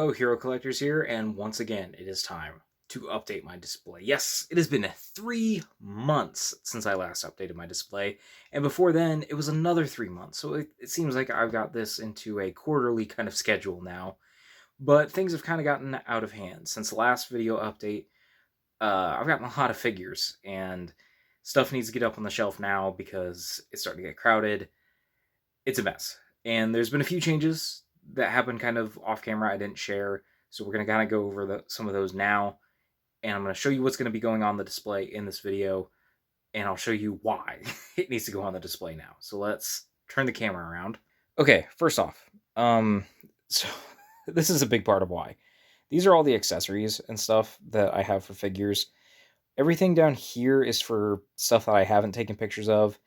Hello, Hero Collectors here, and once again, it is time to update my display. Yes, it has been 3 months since I last updated my display, and before then, it was another 3 months, so it seems like I've got this into a quarterly kind of schedule now, but things have kind of gotten out of hand. Since the last video update, I've gotten a lot of figures, and stuff needs to get up on the shelf now because it's starting to get crowded. It's a mess. And there's been a few changes that happened kind of off camera I didn't share. So we're going to kind of go over some of those now. And I'm going to show you what's going to be going on the display in this video. And I'll show you why it needs to go on the display now. So let's turn the camera around. Okay, first off, so this is a big part of why. These are all the accessories and stuff that I have for figures. Everything down here is for stuff that I haven't taken pictures of.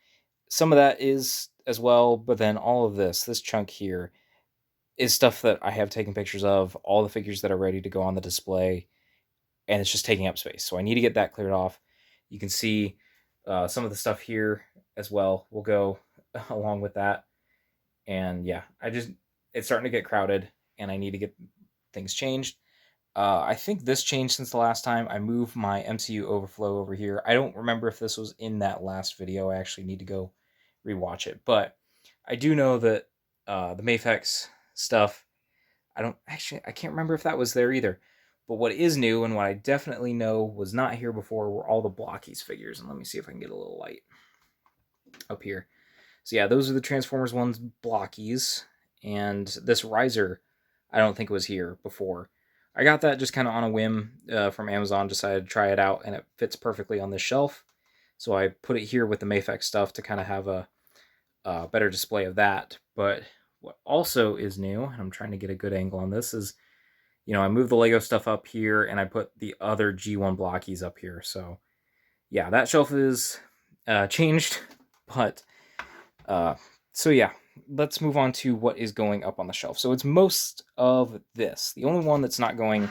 Some of that is as well, but then all of this chunk here is stuff that I have taken pictures of, all the figures that are ready to go on the display, and it's just taking up space. So I need to get that cleared off. You can see some of the stuff here as well will go along with that. And yeah, it's starting to get crowded, and I need to get things changed. I think this changed since the last time. I moved my MCU overflow over here. I don't remember if this was in that last video. I actually need to go rewatch it. But I do know that the Mafex stuff, I can't remember if that was there either. But what is new and what I definitely know was not here before were all the Blockies figures. And let me see if I can get a little light up here. So yeah, those are the Transformers ones, Blockies. And this Riser, I don't think was here before. I got that just kind of on a whim from Amazon, decided to try it out, and it fits perfectly on this shelf. So I put it here with the Mafex stuff to kind of have a better display of that. But what also is new, and I'm trying to get a good angle on this, is, I moved the Lego stuff up here, and I put the other G1 Blockies up here. So yeah, that shelf is changed, but so yeah, let's move on to what is going up on the shelf. So it's most of this. The only one that's not going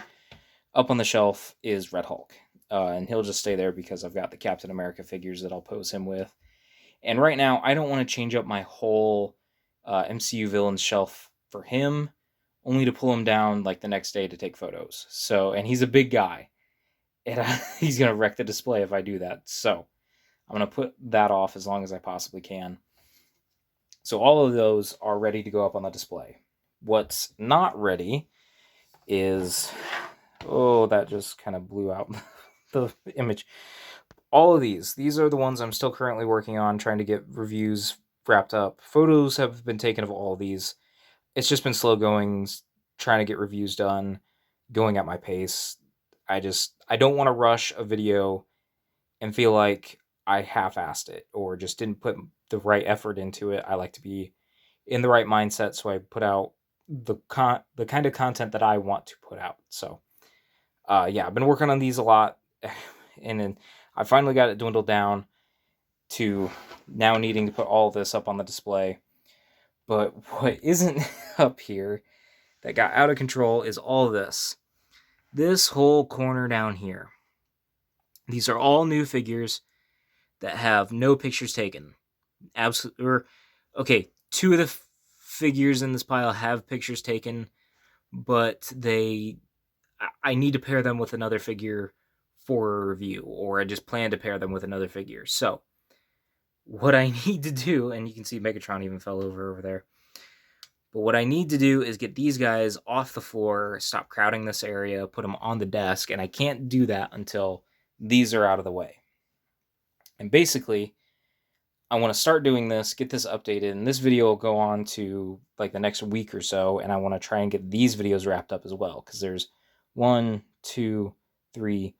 up on the shelf is Red Hulk. And he'll just stay there because I've got the Captain America figures that I'll pose him with. And right now, I don't want to change up my whole MCU villains shelf for him, only to pull him down like the next day to take photos. So, and he's a big guy, and he's going to wreck the display if I do that. So I'm going to put that off as long as I possibly can. So all of those are ready to go up on the display. What's not ready is, that just kind of blew out the image. All of these are the ones I'm still currently working on, trying to get reviews wrapped up. Photos have been taken of all of these. It's just been slow going, trying to get reviews done, going at my pace. I don't want to rush a video and feel like I half-assed it or just didn't put the right effort into it. I like to be in the right mindset, so I put out the kind of content that I want to put out. So yeah, I've been working on these a lot, and then I finally got it dwindled down to now needing to put all this up on the display. But what isn't up here that got out of control is all this. This whole corner down here. These are all new figures that have no pictures taken. Okay, 2 of the figures in this pile have pictures taken, but I need to pair them with another figure for a review, or I just plan to pair them with another figure. So what I need to do, and you can see Megatron even fell over there, but what I need to do is get these guys off the floor, stop crowding this area, put them on the desk, and I can't do that until these are out of the way. And basically, I want to start doing this, get this updated, and this video will go on to like the next week or so, and I want to try and get these videos wrapped up as well, because there's 1, 2, 3,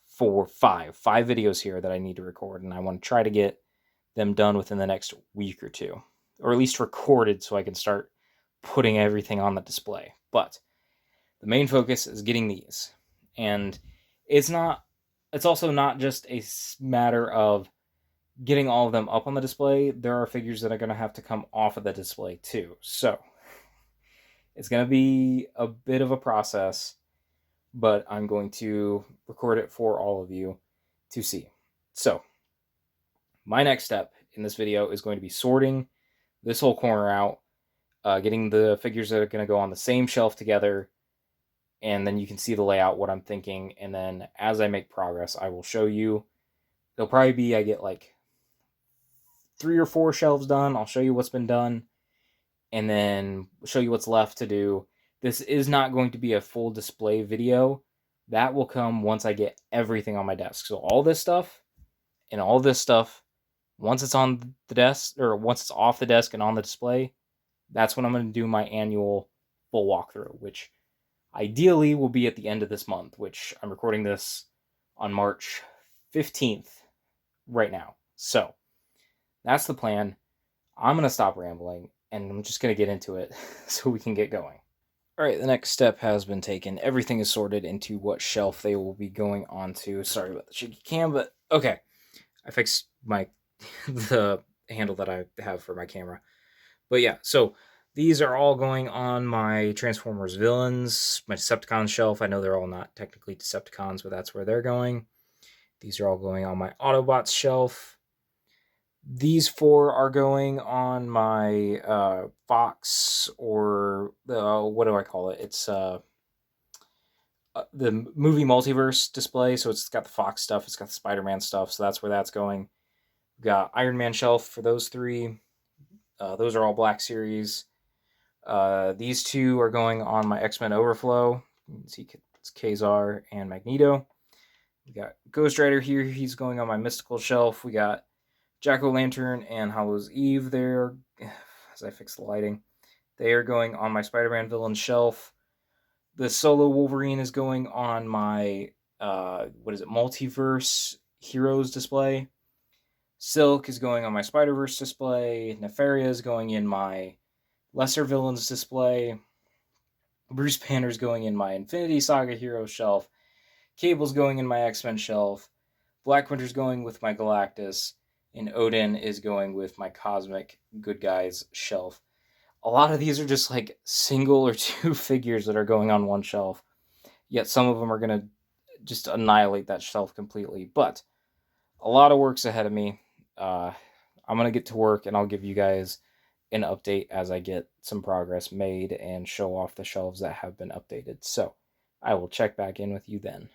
4, 5 videos here that I need to record, and I want to try to get them done within the next week or two, or at least recorded so I can start putting everything on the display. But the main focus is getting these, and it's also not just a matter of getting all of them up on the display. There are figures that are going to have to come off of the display too. So it's going to be a bit of a process, but I'm going to record it for all of you to see. So my next step in this video is going to be sorting this whole corner out, getting the figures that are going to go on the same shelf together, and then you can see the layout, what I'm thinking, and then as I make progress, I will show you. It'll probably be I get like 3 or 4 shelves done. I'll show you what's been done, and then show you what's left to do. This is not going to be a full display video. That will come once I get everything on my desk. So all this stuff and all this stuff, once it's on the desk, or once it's off the desk and on the display, that's when I'm going to do my annual full walkthrough, which ideally will be at the end of this month, which I'm recording this on March 15th right now. So that's the plan. I'm going to stop rambling, and I'm just going to get into it so we can get going. All right, the next step has been taken. Everything is sorted into what shelf they will be going onto. Sorry about the shaky cam, but okay. I fixed the handle that I have for my camera. But yeah, so these are all going on my Transformers villains, my Decepticons shelf. I know they're all not technically Decepticons, but that's where they're going. These are all going on my Autobots shelf. These 4 are going on my Fox, or what do I call it? It's the movie multiverse display. So it's got the Fox stuff, it's got the Spider-Man stuff. So that's where that's going. We've got Iron Man shelf for those 3. Those are all Black Series. These 2 are going on my X-Men Overflow. You can see it's Kazar and Magneto. We got Ghost Rider here. He's going on my Mystical shelf. We got Jack-O-Lantern and Hallows Eve there. As I fix the lighting, they are going on my Spider-Man villain shelf. The Solo Wolverine is going on my Multiverse Heroes display. Silk is going on my Spider-Verse display. Nefaria is going in my Lesser Villains display. Bruce Banner's going in my Infinity Saga Hero shelf. Cable's going in my X-Men shelf. Black Winter's going with my Galactus. And Odin is going with my Cosmic Good Guys shelf. A lot of these are just like single or 2 figures that are going on one shelf. Yet some of them are going to just annihilate that shelf completely. But a lot of work's ahead of me. I'm going to get to work, and I'll give you guys an update as I get some progress made and show off the shelves that have been updated. So I will check back in with you then.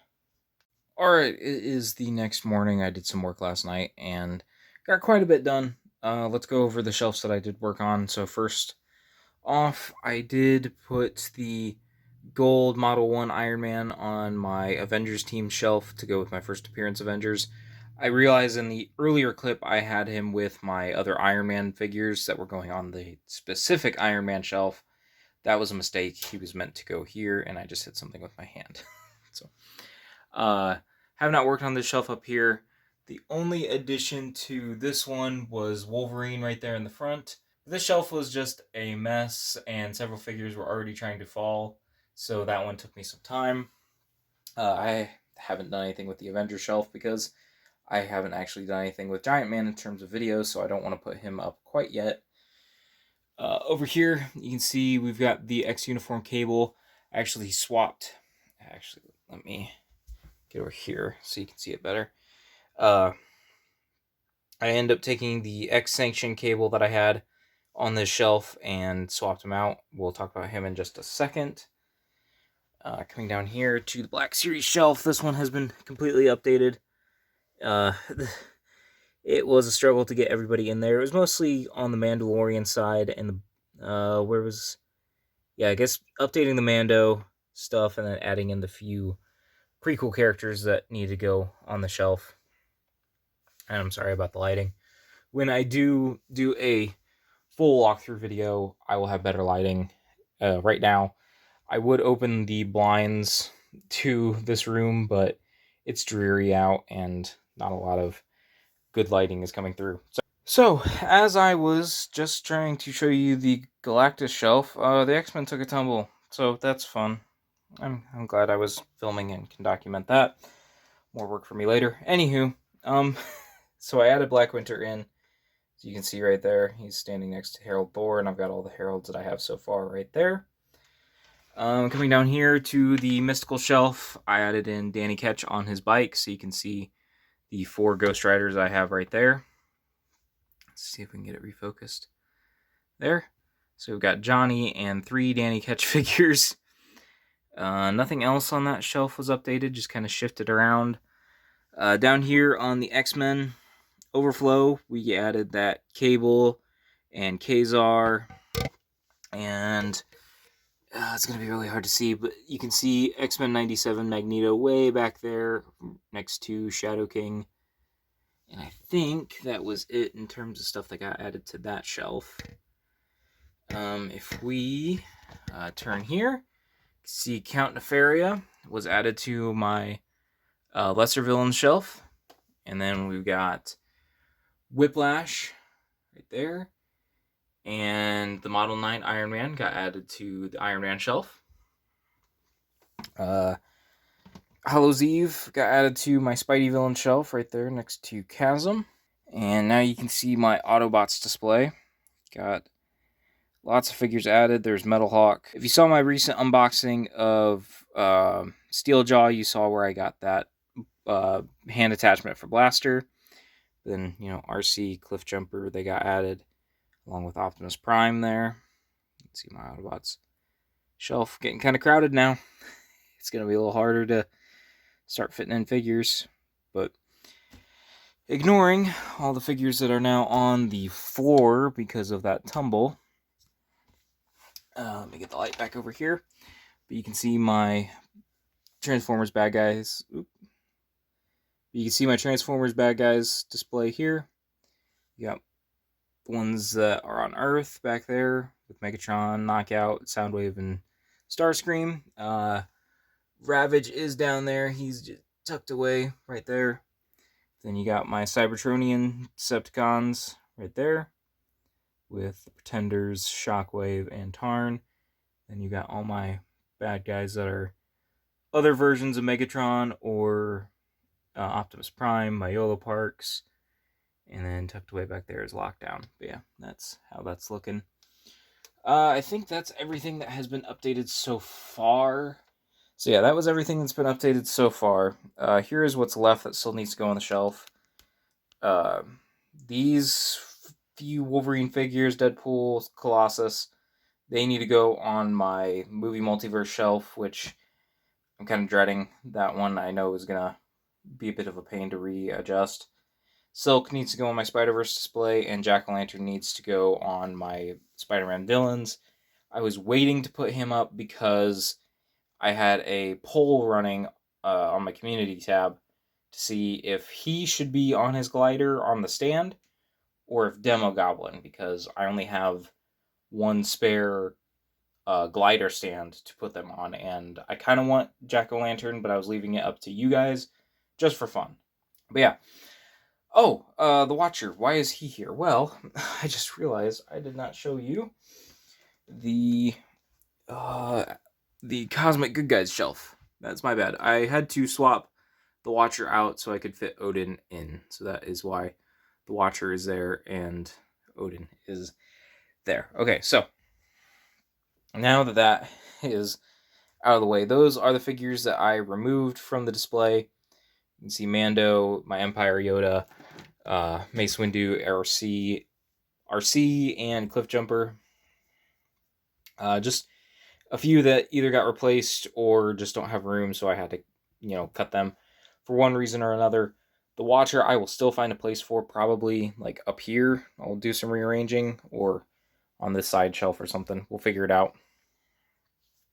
Alright, it is the next morning. I did some work last night and got quite a bit done. Let's go over the shelves that I did work on. So first off, I did put the gold Model 1 Iron Man on my Avengers team shelf to go with my first appearance Avengers. I realized in the earlier clip I had him with my other Iron Man figures that were going on the specific Iron Man shelf. That was a mistake. He was meant to go here, and I just hit something with my hand. So, have not worked on this shelf up here. The only addition to this one was Wolverine right there in the front. This shelf was just a mess, and several figures were already trying to fall, so that one took me some time. I haven't done anything with the Avengers shelf because I haven't actually done anything with Giant Man in terms of videos, so I don't want to put him up quite yet. Over here, you can see we've got the X Uniform Cable. I actually swapped. Actually, let me get over here so you can see it better. I ended up taking the X Sanction cable that I had on this shelf and swapped him out. We'll talk about him in just a second. Coming down here to the Black Series shelf, this one has been completely updated. It was a struggle to get everybody in there. It was mostly on the Mandalorian side and I guess updating the Mando stuff and then adding in the few prequel characters that need to go on the shelf. And I'm sorry about the lighting. When I do a full walkthrough video, I will have better lighting. Right now, I would open the blinds to this room, but it's dreary out and not a lot of good lighting is coming through. So as I was just trying to show you the Galactus shelf, the X-Men took a tumble, so that's fun. I'm glad I was filming and can document that. More work for me later. Anywho, so I added Black Winter in. As you can see right there, he's standing next to Harold Thor, and I've got all the Heralds that I have so far right there. Coming down here to the Mystical shelf, I added in Danny Ketch on his bike, so you can see the 4 Ghost Riders I have right there. Let's see if we can get it refocused. There. So we've got Johnny and 3 Danny Ketch figures. Nothing else on that shelf was updated, just kind of shifted around. Down here on the X-Men Overflow, we added that Cable and Kazar, and it's going to be really hard to see, but you can see X-Men 97 Magneto way back there next to Shadow King. And I think that was it in terms of stuff that got added to that shelf. If we turn here, see Count Nefaria was added to my Lesser Villains shelf. And then we've got Whiplash right there. And the Model 9 Iron Man got added to the Iron Man shelf. Hallows Eve got added to my Spidey Villain shelf right there next to Chasm. And now you can see my Autobots display. Got lots of figures added. There's Metal Hawk. If you saw my recent unboxing of Steeljaw, you saw where I got that hand attachment for Blaster. Then, RC, Cliff Jumper, they got added along with Optimus Prime there. Let's see my Autobots shelf getting kind of crowded now. It's going to be a little harder to start fitting in figures, but ignoring all the figures that are now on the floor because of that tumble. Let me get the light back over here. But you can see my Transformers bad guys. You can see my Transformers bad guys display here. You got the ones that are on Earth back there with Megatron, Knockout, Soundwave, and Starscream. Ravage is down there. He's just tucked away right there. Then you got my Cybertronian Decepticons right there with the Pretenders, Shockwave, and Tarn. Then you got all my bad guys that are other versions of Megatron or Optimus Prime, Viola Parks, and then tucked away back there is Lockdown. But yeah, that's how that's looking. I think that's everything that has been updated so far. So yeah, that was everything that's been updated so far. Here is what's left that still needs to go on the shelf. These few Wolverine figures, Deadpool, Colossus, they need to go on my movie multiverse shelf, which I'm kind of dreading. That one I know is going to be a bit of a pain to readjust. Silk needs to go on my Spider-Verse display, and Jack-O-Lantern needs to go on my Spider-Man villains. I was waiting to put him up because I had a poll running on my community tab to see if he should be on his glider on the stand or if Demo Goblin, because I only have one spare glider stand to put them on, and I kind of want Jack-O-Lantern, but I was leaving it up to you guys just for fun. But yeah. Oh, the Watcher. Why is he here? Well, I just realized I did not show you the Cosmic Good Guys shelf. That's my bad. I had to swap the Watcher out so I could fit Odin in. So that is why the Watcher is there and Odin is there. Okay, so now that that is out of the way, those are the figures that I removed from the display. You can see Mando, my Empire Yoda, Mace Windu, RC, and Cliff Jumper. Just a few that either got replaced or just don't have room, so I had to, cut them for one reason or another. The Watcher, I will still find a place for, probably like up here. I'll do some rearranging, or on this side shelf or something. We'll figure it out.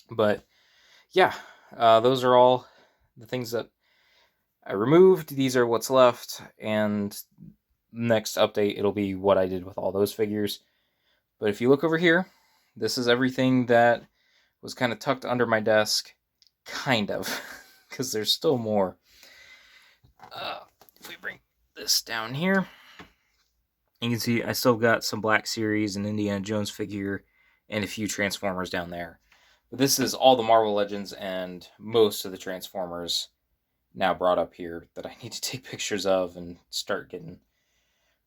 But yeah, those are all the things that I removed. These are what's left, and next update, it'll be what I did with all those figures. But if you look over here, this is everything that was kind of tucked under my desk, kind of, because there's still more. If we bring this down here, you can see I still got some Black Series and Indiana Jones figure and a few Transformers down there. But this is all the Marvel Legends and most of the Transformers now brought up here that I need to take pictures of and start getting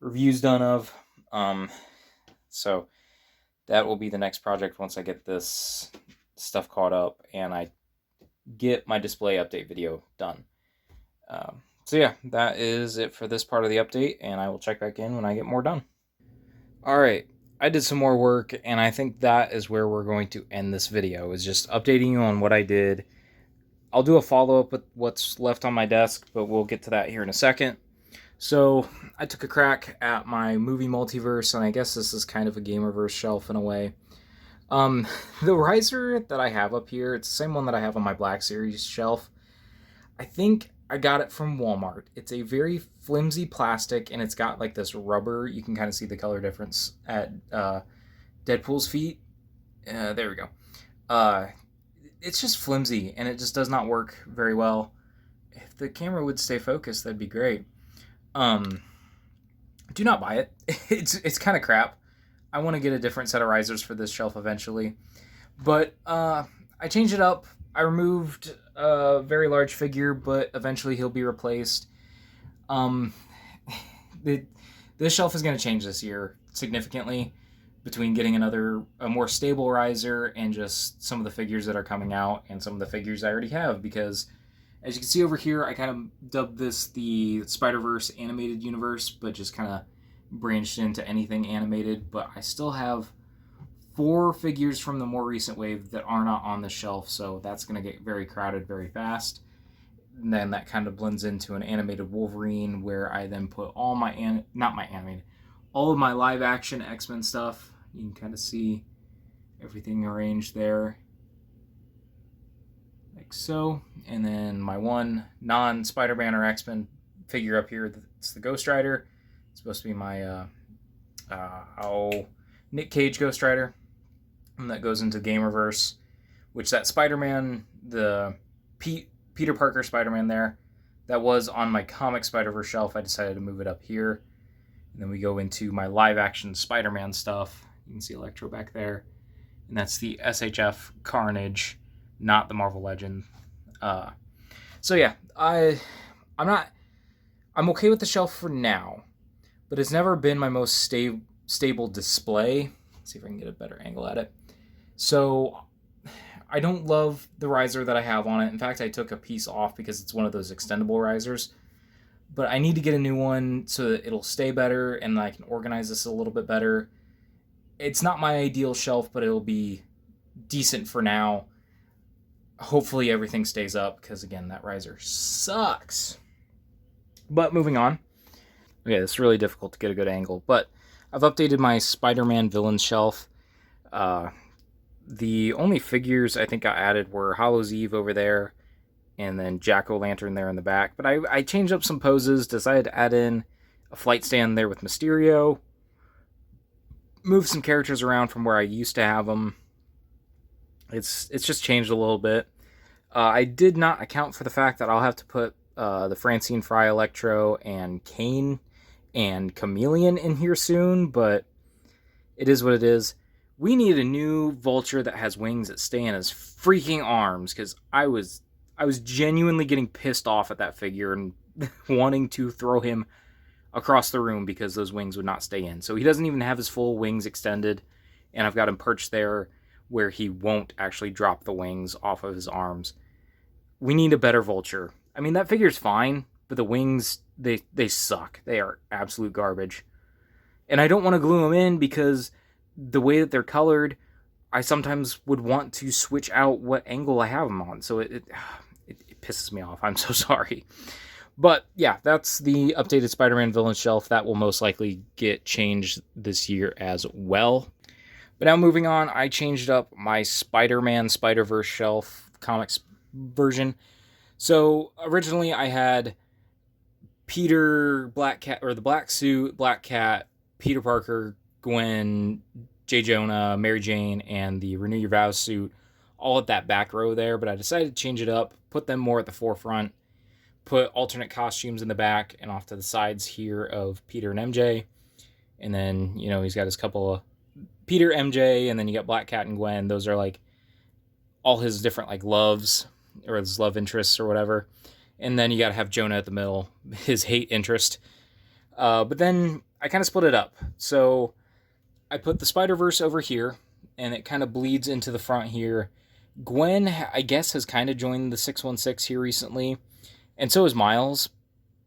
reviews done of. So that will be the next project once I get this stuff caught up and I get my display update video done. So yeah, that is it for this part of the update, and I will check back in when I get more done. Alright, I did some more work, and I think that is where we're going to end this video, is just updating you on what I did. I'll do a follow-up with what's left on my desk, but we'll get to that here in a second. So, I took a crack at my movie multiverse, and I guess this is kind of a Gamerverse shelf in a way. The riser that I have up here, it's the same one that I have on my Black Series shelf. I think I got it from Walmart. It's a very flimsy plastic, and it's got like this rubber. You can kind of see the color difference at Deadpool's feet. There we go. It's just flimsy, and it just does not work very well. If the camera would stay focused, that'd be great. Do not buy it. It's kind of crap. I want to get a different set of risers for this shelf eventually. But I changed it up. I removed a very large figure, but eventually he'll be replaced. This shelf is going to change this year significantly between getting a more stable riser and just some of the figures that are coming out and some of the figures I already have, because as you can see over here, I kind of dubbed this the Spider-Verse animated universe, but just kind of branched into anything animated. But I still have 4 figures from the more recent wave that are not on the shelf, so that's going to get very crowded very fast. And then that kind of blends into an animated Wolverine, where I then put all my all of my live action X-Men stuff. You can kind of see everything arranged there, like so. And then my one non-Spider-Man or X-Men figure up here, it's the Ghost Rider. It's supposed to be my Nick Cage Ghost Rider. And that goes into Gamerverse, which that Spider-Man, the Peter Parker Spider-Man there, that was on my comic Spider-Verse shelf. I decided to move it up here. And then we go into my live-action Spider-Man stuff. You can see Electro back there. And that's the SHF Carnage, not the Marvel Legend. So yeah, I'm okay with the shelf for now, but it's never been my most stable display. Let's see if I can get a better angle at it. So I don't love the riser that I have on it. In fact, I took a piece off because it's one of those extendable risers. But I need to get a new one so that it'll stay better and I can organize this a little bit better. It's not my ideal shelf, but it'll be decent for now. Hopefully everything stays up, because again, that riser sucks. But moving on. Okay, it's really difficult to get a good angle, but I've updated my Spider-Man villains shelf. The only figures I think I added were Hallows' Eve over there, and then Jack-O-Lantern there in the back. But I changed up some poses, decided to add in a flight stand there with Mysterio, move some characters around from where I used to have them. It's just changed a little bit. I did not account for the fact that I'll have to put the Francine Fry Electro and Kane and Chameleon in here soon, but it is what it is. We need a new Vulture that has wings that stay in his freaking arms, because I was genuinely getting pissed off at that figure and wanting to throw him across the room because those wings would not stay in. So he doesn't even have his full wings extended, and I've got him perched there where he won't actually drop the wings off of his arms. We need a better Vulture. I mean, that figure's fine, but the wings, they suck. They are absolute garbage. And I don't want to glue them in because the way that they're colored, I sometimes would want to switch out what angle I have them on. So it pisses me off. I'm so sorry. But yeah, that's the updated Spider-Man villain shelf. That will most likely get changed this year as well. But now moving on, I changed up my Spider-Man Spider-Verse shelf comics version. So originally I had Peter, Black Cat, or the Black Suit, Black Cat, Peter Parker, Gwen, J. Jonah, Mary Jane, and the Renew Your Vows suit all at that back row there. But I decided to change it up, put them more at the forefront, put alternate costumes in the back and off to the sides here of Peter and MJ. And then, you know, he's got his couple of Peter, MJ, and then you got Black Cat and Gwen. Those are like all his different like loves, or his love interests or whatever. And then you got to have Jonah at the middle, his hate interest. But then I kind of split it up. So I put the Spider-Verse over here, and it kind of bleeds into the front here. Gwen, I guess, has kind of joined the 616 here recently, and so is Miles.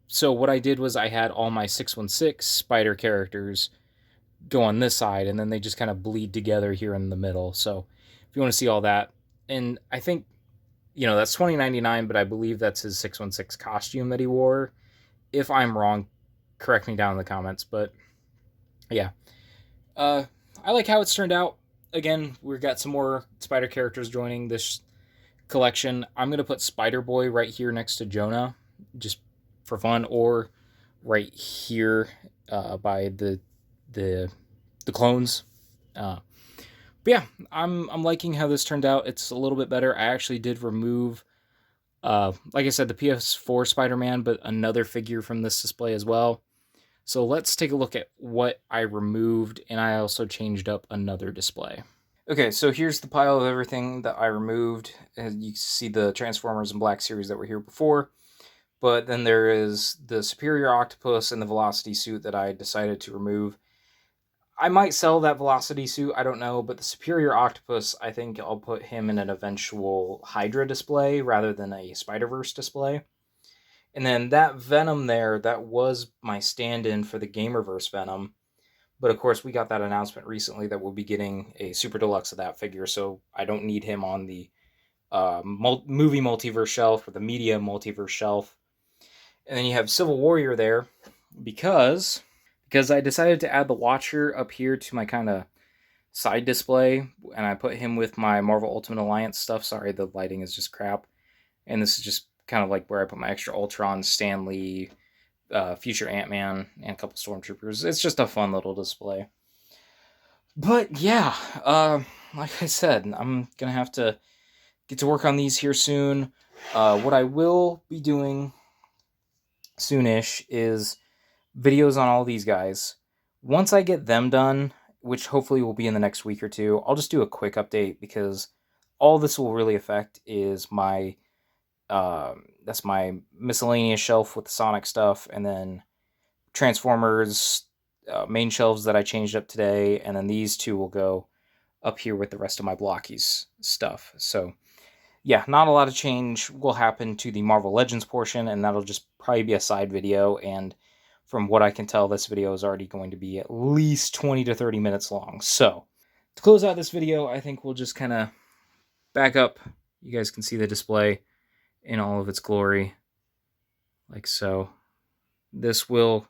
So what I did was I had all my 616 Spider characters go on this side, and then they just kind of bleed together here in the middle. So if you want to see all that, and I think, that's $20.99, but I believe that's his 616 costume that he wore. If I'm wrong, correct me down in the comments. But yeah, I like how it's turned out. Again, we've got some more Spider characters joining this collection. I'm gonna put Spider Boy right here next to Jonah, just for fun, or right here by the the clones. But yeah, I'm liking how this turned out. It's a little bit better. I actually did remove, like I said, the PS4 Spider-Man, but another figure from this display as well. So let's take a look at what I removed, and I also changed up another display. Okay, so here's the pile of everything that I removed. And you see the Transformers and Black series that were here before, but then there is the Superior Octopus and the Velocity suit that I decided to remove. I might sell that Velocity suit, I don't know, but the Superior Octopus, I think I'll put him in an eventual Hydra display rather than a Spider-Verse display. And then that Venom there, that was my stand-in for the Gamerverse Venom. But of course, we got that announcement recently that we'll be getting a Super Deluxe of that figure, so I don't need him on the movie multiverse shelf or the media multiverse shelf. And then you have Civil Warrior there because I decided to add the Watcher up here to my kind of side display, and I put him with my Marvel Ultimate Alliance stuff. Sorry, the lighting is just crap. And this is just kind of like where I put my extra Ultron, Stan Lee, future Ant-Man, and a couple Stormtroopers. It's just a fun little display. But yeah, like I said, I'm going to have to get to work on these here soon. What I will be doing soonish is videos on all these guys. Once I get them done, which hopefully will be in the next week or two, I'll just do a quick update because all this will really affect is my that's my miscellaneous shelf with the Sonic stuff, and then Transformers main shelves that I changed up today, and then these two will go up here with the rest of my Blockies stuff. So yeah, not a lot of change will happen to the Marvel Legends portion, and that'll just probably be a side video. And from what I can tell, this video is already going to be at least 20 to 30 minutes long. So to close out this video, I think we'll just kind of back up. You guys can see the display in all of its glory, like so. This will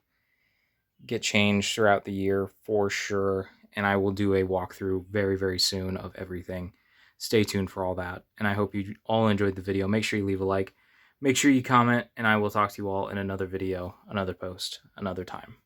get changed throughout the year for sure, and I will do a walkthrough very, very soon of everything. Stay tuned for all that, and I hope you all enjoyed the video. Make sure you leave a like, make sure you comment, and I will talk to you all in another video, another post, another time.